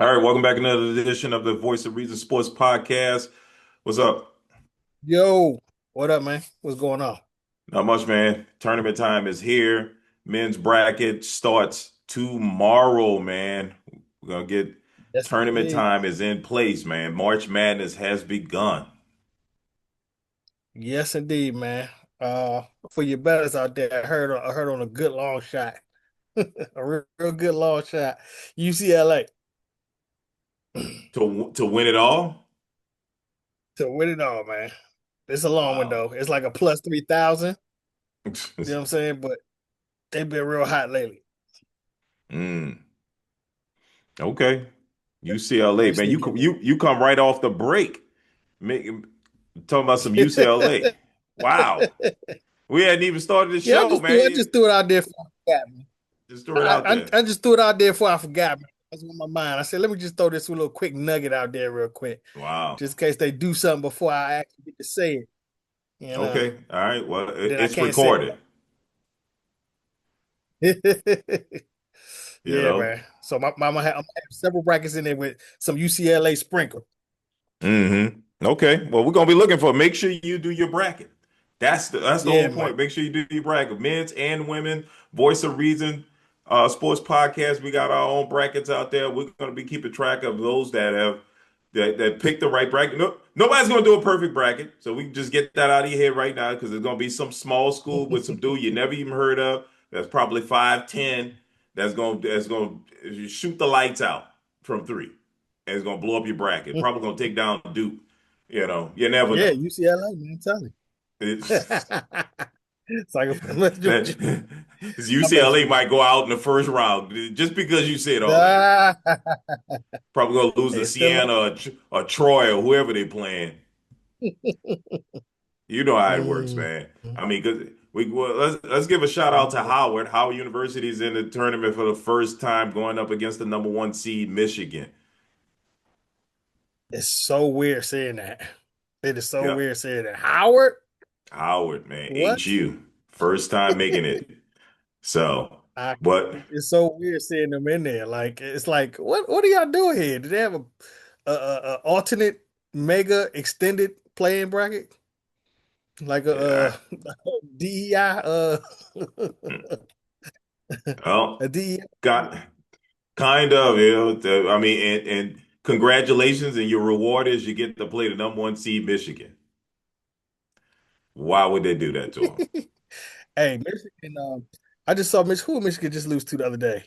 All right, welcome back to another edition of the Voice of Reason Sports Podcast. What's up? Yo, what up, man? What's going on? Not much, man. Tournament time is here. Men's bracket starts tomorrow, man. We're gonna get Yes, tournament indeed. time is in place, man. March Madness has begun. Yes, indeed, man. For your betters out there, I heard on a good long shot, a real good long shot. UCLA To win it all? to win it all, man. It's a long one Wow. though. It's like a plus 3,000. You know what I'm saying? But they've been real hot lately. Mm, okay. UCLA, Let me man. You sneak co- in there. you come right off the break. Make, talking about some UCLA. Wow. We hadn't even started the Yeah, show, I man. just threw it out there before I forgot, man. Just throw it out there. I just threw it out there before I forgot, man. That's on my mind. I said, let me just throw this little quick nugget out there real quick, Wow. just in case they do something before I actually get to say it. You know, Okay. All right. Well, then I it's can't say recorded, it. you Yeah, know. man. So I'm gonna have several brackets in there with some UCLA sprinkle. Okay. Well, we're gonna be looking for. Make sure you do your bracket. That's the Yeah, whole man. point. Make sure you do your bracket. Men's and women. Voice of Reason, sports podcast. We got our own brackets out there. We're gonna be keeping track of those that picked the right bracket. No, nobody's gonna do a perfect bracket, so we can just get that out of your head right now because there's gonna be some small school with some dude you never even heard of. That's probably 5'10". That's gonna shoot the lights out from three, and it's gonna blow up your bracket. Probably gonna take down Duke. You never Yeah, know. UCLA, man. Tell me. It's, It's like a messing with you. that I'm messing UCLA with might go out in the first round just because you said, you. "Oh, they probably gonna lose to It's still Siena or Troy or whoever they playing." You know how it works, on. man. I mean, cause let's give a shout out to Mm. Howard. Howard University is in the tournament for the first time, going up against the number one seed Michigan. It's so weird saying that. It is so Yeah, weird saying that. Howard? Howard, man, What? HU, first time making it. So, I, but it's so weird seeing them in there. Like it's like, what are y'all doing here? Do they have a alternate mega extended playing bracket? Like yeah, DEI well, a DEI? got kind of, I mean, and congratulations, and your reward is you get to play the number one seed Michigan. Why would they do that to him? Hey, Michigan, I just saw Michigan just lose to the other day.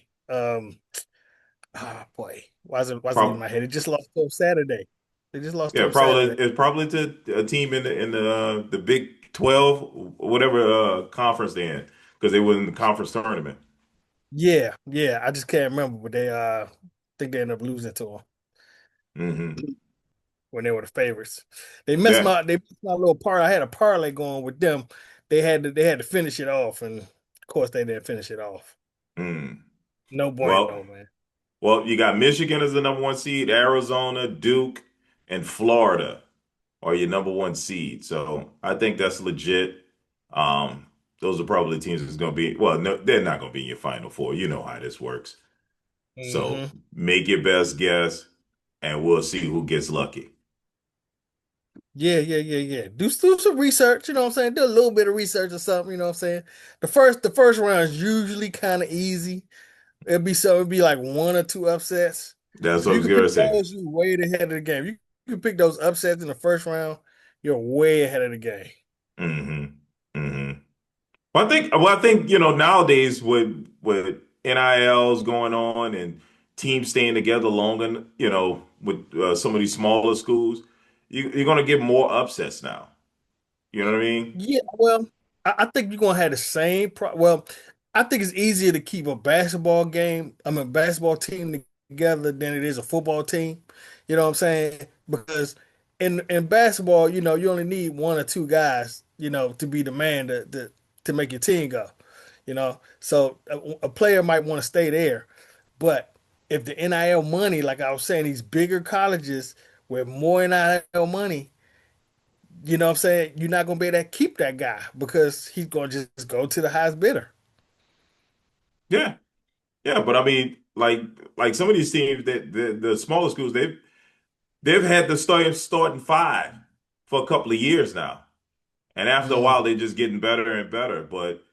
Boy, why is it in Prob my head? It just lost to 'em Saturday. They just lost to Yeah, him Saturday. probably to a team in the Big 12, whatever conference they're in, because they were in the conference tournament. Yeah, yeah. I just can't remember, but they think they ended up losing to them Hmm. when they were the favorites. Yeah. They missed my little parlay. I had a parlay going with them. They had to finish it off, and of course they didn't finish it off. Mm. No Well, bueno, man. well, you got Michigan as the number one seed, Arizona, Duke, and Florida are your number one seed. So I think that's legit. Um, those are probably teams that's going to be, well, no, they're not going to be in your final four. You know how this works. So Hmm. make your best guess, and we'll see who gets lucky. Yeah, yeah, yeah, yeah. Do some research, you know what I'm saying? Do a little bit of research or something, you know what I'm saying? The first round is usually kind of easy. It'd be like one or two upsets. That's If what I you was can going pick to say. those, you way ahead of the game. You can pick those upsets in the first round, you're way ahead of the game. Hmm. Hmm. Well, I think nowadays with NILs going on and teams staying together longer, with some of these smaller schools, you're going to get more upsets now. You know what I mean? Yeah, well, I think you're gonna have the same well, I think it's easier to keep a basketball game, basketball team together than it is a football team. You know what I'm saying? Because in basketball, you only need one or two guys, to be the man to make your team go. So a player might want to stay there, but if the NIL money, like I was saying, these bigger colleges with more NIL money, you know what I'm saying? You're not gonna be able to keep that guy because he's gonna just go to the highest bidder. Yeah. Yeah, but I mean, like some of these teams that the smaller schools, they've had the starting five for a couple of years now. And after a Mm. while, they're just getting better and better. But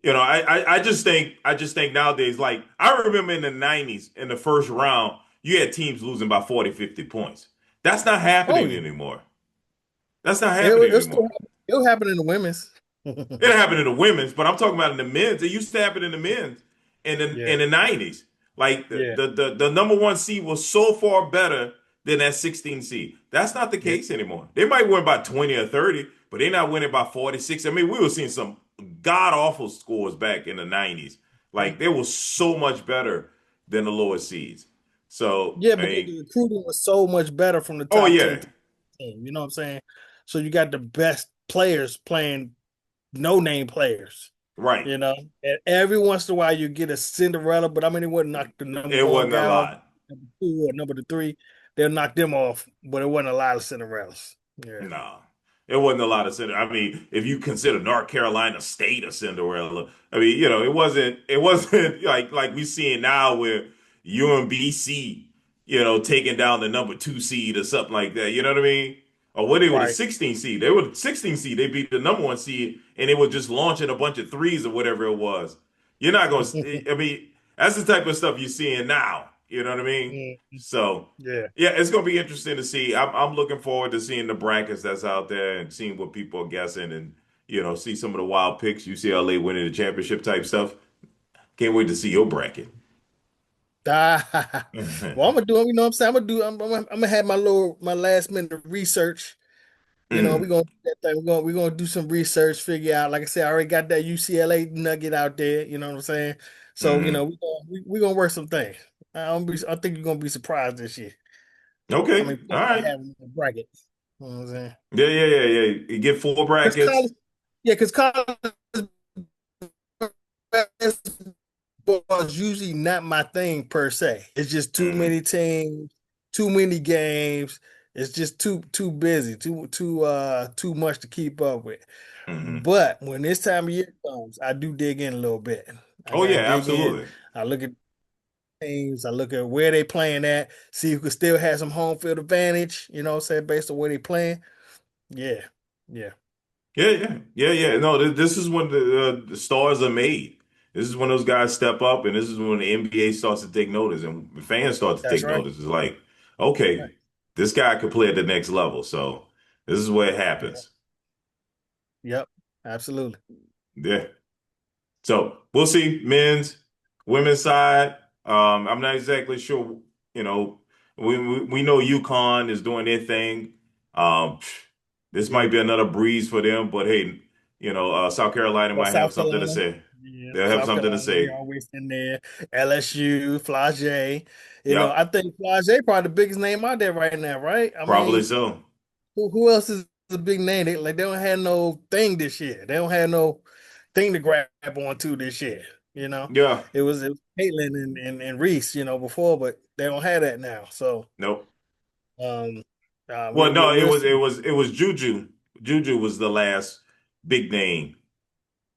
I just think nowadays, like I remember in the 90s, in the first round, you had teams losing by 40, 50 points. That's not Oh happening yeah, anymore. That's not happening anymore. it'll happen in the women's. It happened in the women's, but I'm talking about in the men's. It used to happen in the men's in Yeah, the 90s. Like the, yeah, the the the number one seed was so far better than that 16 seed. That's not the yeah. case anymore. They might win by 20 or 30, but they're not winning by 46. I mean, we were seeing some god awful scores back in the 90s. Like they were so much better than the lower seeds. So, Yeah, I because mean, the recruiting was so much better from the oh top yeah, 10 team. You know what I'm saying? So you got the best players playing no name players. right. You know, and every once in a while you get a Cinderella, but I mean, it wouldn't knock the number It one wasn't a guy off, lot. number two or number three. They'll knock them off, but it wasn't a lot of Cinderellas. Yeah, No, it wasn't a lot of Cinderella. I mean, if you consider North Carolina State a Cinderella, I mean, it wasn't like we seeing now where UMBC, taking down the number two seed or something like that. You know what I mean? Or what they were the right. 16 seed. They were the 16 seed. They beat the number one seed, and they were just launching a bunch of threes or whatever it was. You're not gonna. I mean, that's the type of stuff you're seeing now. You know what I mean? Mm, So. yeah, Yeah, it's gonna be interesting to see. I'm looking forward to seeing the brackets that's out there and seeing what people are guessing and see some of the wild picks. UCLA winning the championship type stuff. Can't wait to see your bracket. well, I'm gonna do. You know what I'm saying? I'm gonna have my last minute research. You know, we're Mm, gonna do that thing. We're gonna do some research, figure out. Like I said, I already got that UCLA nugget out there. You know what I'm saying? So mm. we gonna work some things. I think you're gonna be surprised this year. I Okay, mean, all players I right. have in the bracket. You know what I'm saying? Yeah, yeah, yeah, yeah. You get four Because brackets. college, yeah, because college basketball is usually not my thing per se. It's just too Hmm many teams, too many games. It's just too busy, too much to keep up with. hmm But when this time of year comes, I do dig in a little bit. Oh I yeah, dig in. absolutely. I look at teams. I look at where they playing at. See who can still have some home field advantage. You know what I'm saying? Based on where they playing. Yeah, yeah, Yeah, yeah, yeah, yeah. No, this is when the stars are made. This is when those guys step up, and this is when the NBA starts to take notice, and fans start to that's take right. notice. It's like, Right. okay, this guy could play at the next level. So this is where it Yeah. happens. Yep. Absolutely. Yeah. So we'll see, men's, women's side. I'm not exactly sure. You know, we know UConn is doing their thing. Um, this might Yeah. be another breeze for them, but hey, South Carolina Well, might have South something to Carolina. say. Yeah. They'll have South something to Carolina, they say. always in there. LSU, Flagey. Yep, I think Flagey probably the biggest name out there right now, right? I probably mean, so. who else is the big name? They don't have no thing this year. They don't have no thing to grab onto this year. You know, Yeah, it was Caitlin and Reese, before, but they don't have that now. So nope. um Well, no, it we'll was it see. was it was Juju. Juju was the last big name,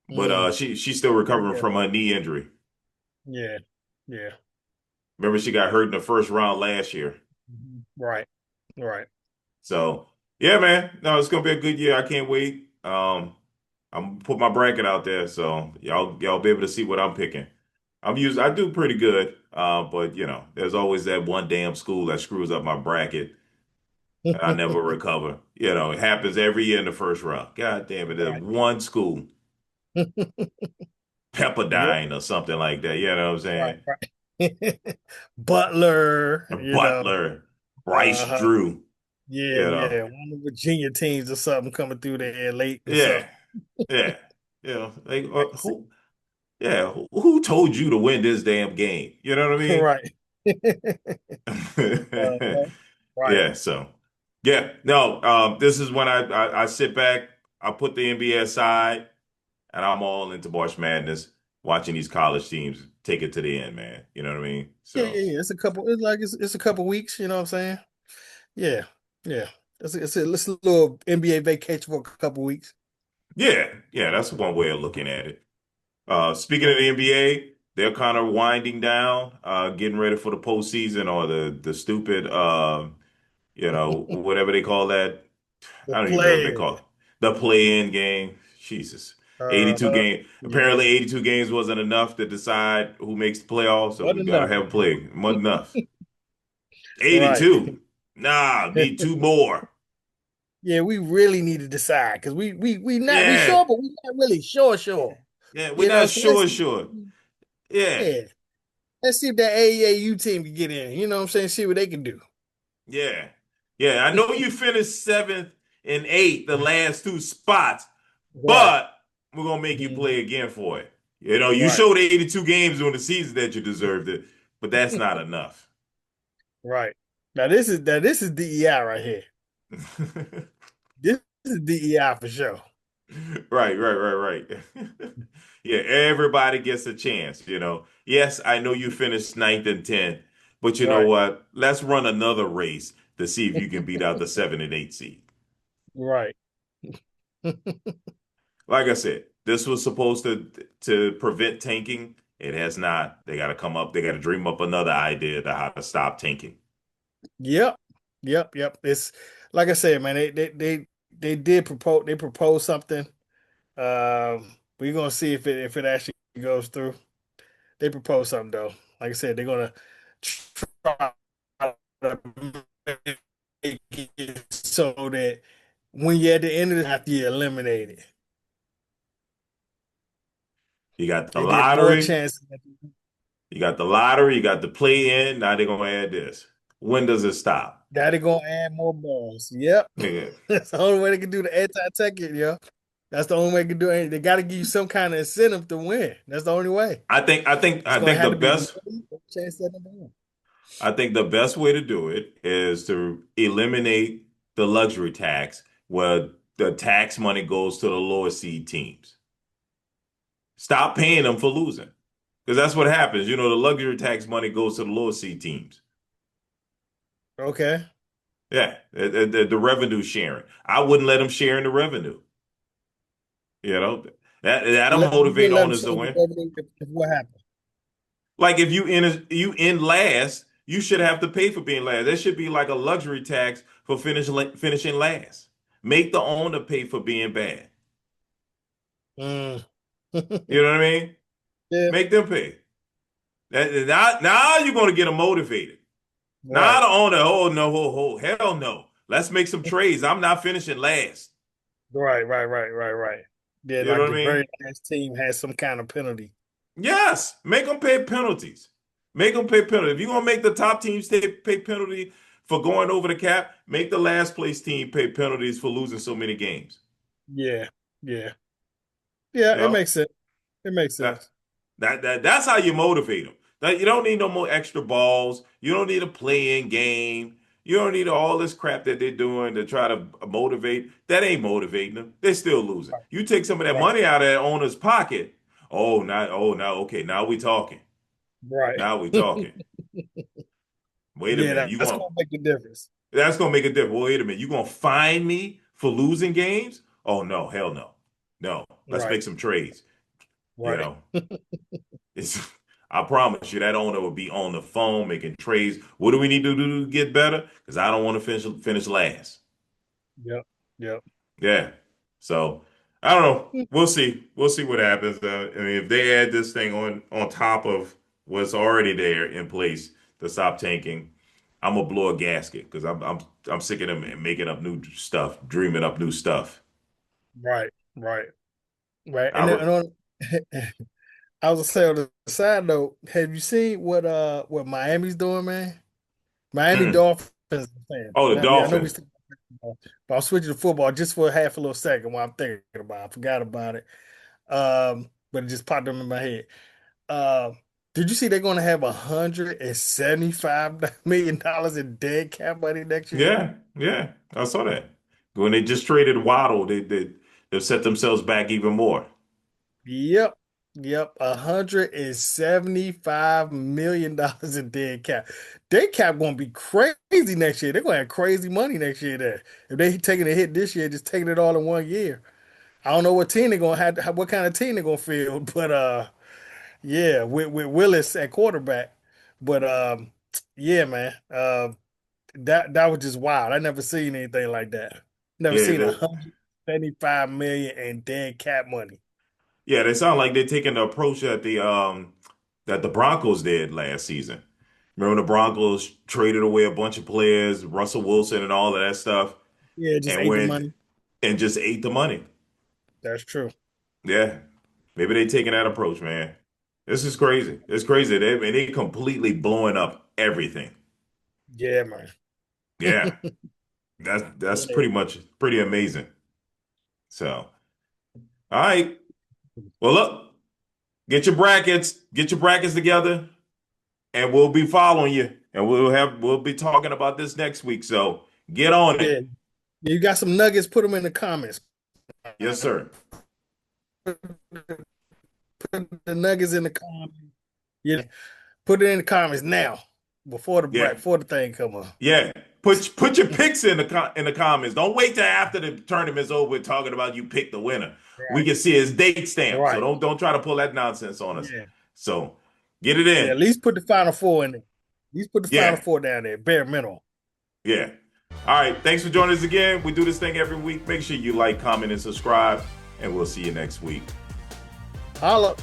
but Mm, she's still yeah, recovering yeah, from her knee injury. yeah, yeah. Remember, she got hurt in the first round last year. Mhm. Right, right. So yeah, man. No, it's gonna be a good year. I can't wait. I'm gonna put my bracket out there, so y'all be able to see what I'm picking. I do pretty good. But there's always that one damn school that screws up my bracket and I never recover. It happens every year in the first round. God damn it, there's Right. one school, Yep. Pepperdine or something like that. You know what I'm Right, saying? right. Butler, Butler, Bryce uh-huh. Drew, Yeah, you know. yeah. One of the Virginia teams or something coming through there late or Yeah, something. yeah. Like Crazy. who? Yeah, who told you to win this damn game? You know what I Right. mean? Uh-huh. Right. Yeah, so yeah, no, this is when I sit back, I put the NBA aside, and I'm all into March Madness, watching these college teams take it to the end, man. You know what I mean? Yeah, So yeah, yeah. It's a couple weeks, you know what I'm saying? Yeah. Yeah. It's a little NBA vacation for a couple weeks. yeah, yeah, that's one way of looking at it. Speaking of Mhm. the NBA. they're kind of winding down, getting ready for the postseason or the stupid, whatever they call that. The I don't even know what they plague. call it. The play-in game. Jesus. 82 Uh-huh. game. Yeah. Apparently 82 games wasn't enough to decide who makes the playoffs, so What we gotta enough. have a play. Wasn't enough. Right. 82. Nah, need two more. Yeah, we really need to decide because we Yeah. sure, but we not really sure. Yeah, we're You know, not so let's sure. Yeah. yeah. Let's see if that AEAU team can get in. You know what I'm saying? See what they can do. Yeah. Yeah. I know you finished seventh and eighth, the last two spots, Right. but we're gonna make you Mhm. play again for it. You Right. showed 82 games during the season that you deserved it, but that's not enough. Right. Now this is DEI right here. This is DEI for sure. Right. Yeah, everybody gets a chance. Yes, I know you finished ninth and 10th, but you know Right. what? Let's run another race to see if you can beat out the 7 and 8 seed. Right. Like I said, this was supposed to prevent tanking. It has not. They got to come up. They got to dream up another idea to how to stop tanking. Yep. Yep. It's like I said, man, they did propose they proposed something. We're gonna see if it actually goes through. They proposed something though. Like I said, they're gonna try to make it so that when you're at the end of the after you eliminate it, You got the they get more lottery. chances. You got the lottery. You got the play in. Now they're gonna add this. When does it stop? That they gonna add more balls. Yep. Yeah. That's the only way they can do the anti-ticket, yo. That's the only way they can do it. They got to give you some kind of incentive to win. That's the only way. I think I think It's I gonna think have the to be best money or chance at number one. I think the best way to do it is to eliminate the luxury tax where the tax money goes to the lower seed teams. Stop paying them for losing. Because that's what happens. The luxury tax money goes to the lower seed teams. Okay. Yeah, the revenue sharing. I wouldn't let them share in the revenue. You know, that'll You motivate wouldn't let them owners to change the win. revenue if what happened. Like if you in last, you should have to pay for being last. There should be like a luxury tax for finishing last. Make the owner pay for being bad. Mm. You know what I mean? Yeah. Make them pay. Now you're going to get them motivated. Now Right. the owner, oh no, hell no. Let's make some trades. I'm not finishing last. Right. Yeah, You like know what the I mean? very last team has some kind of penalty. Yes, make them pay penalties. Make them pay penalties. If you're gonna make the top teams pay penalty for going over the cap, make the last place team pay penalties for losing so many games. Yeah. Yeah. Yeah, You it know makes sense. It makes that sense. that's how you motivate them. That you don't need no more extra balls. You don't need a play-in game. You don't need all this crap that they're doing to try to motivate. That ain't motivating them. They're still losing. You take some of that Right. money out of that owner's pocket. Okay, now we talking. Right. Now we talking. Wait a Yeah, minute. You that's going gonna make a difference. That's gonna make a difference. Wait a minute. You gonna fine me for losing games? Oh no, hell no. No. Let's Right. make some trades. You Right. know, it's I promise you that owner will be on the phone making trades. What do we need to do to get better? Because I don't want to finish last. Yep. Yep. Yeah. So I don't know. We'll see. We'll see what happens. I mean, if they add this thing on top of what's already there in place to stop tanking, I'm gonna blow a gasket because I'm sick of them making up new stuff, dreaming up new stuff. Right. Right. I And then re and on I was gonna say on the side note, have you seen what Miami's doing, man? Miami mm. Dolphins fan. Oh, the I know we Dolphins. still, but I'm switching to football just for half a little second while I'm thinking about it. I forgot about it. But it just popped up in my head. Um, did you see they're gonna have $175 million in dead cap money next year? Yeah, I saw that. When they just traded Waddle, they've set themselves back even more. Yep. $175 million in dead cap. Dead cap gonna be crazy next year. They're gonna have crazy money next year there. If they taking a hit this year, just taking it all in one year. I don't know what team they're gonna have, what kind of team they're gonna field, but Yeah, with Willis at quarterback. But yeah, man. That was just wild. I never seen anything like that. Never Yeah, seen 175 million in dead cap money. yeah, they sound like they're taking the approach that the Broncos did last season. Remember the Broncos traded away a bunch of players, Russell Wilson and all of that stuff, Yeah, just and ate the went money. and just ate the money. That's true. Yeah, maybe they taking that approach, man. This is crazy. It's crazy. They completely blowing up everything. Yeah, man. Yeah, that's Yeah. pretty amazing. So, all right. Well, look, get your brackets together, and we'll be following you, and we'll be talking about this next week. So get on it. Yeah. You got some nuggets, put them in the comments. Yes, sir. Put the nuggets in the comments. Yeah. Put it in the comments now before Yeah, before the thing come up. yeah. Put your picks in the comments. Don't wait till after the tournament's over talking about you pick the winner. We Right. can see his date stamp. So Right. don't try to pull that nonsense on us. Yeah. So get it Yeah. in. At least put the final four in there. At least put the final Yeah, four down there. Bare minimum. yeah. All right. Thanks for joining us again. We do this thing every week. Make sure you like, comment, and subscribe, and we'll see you next week. Holla.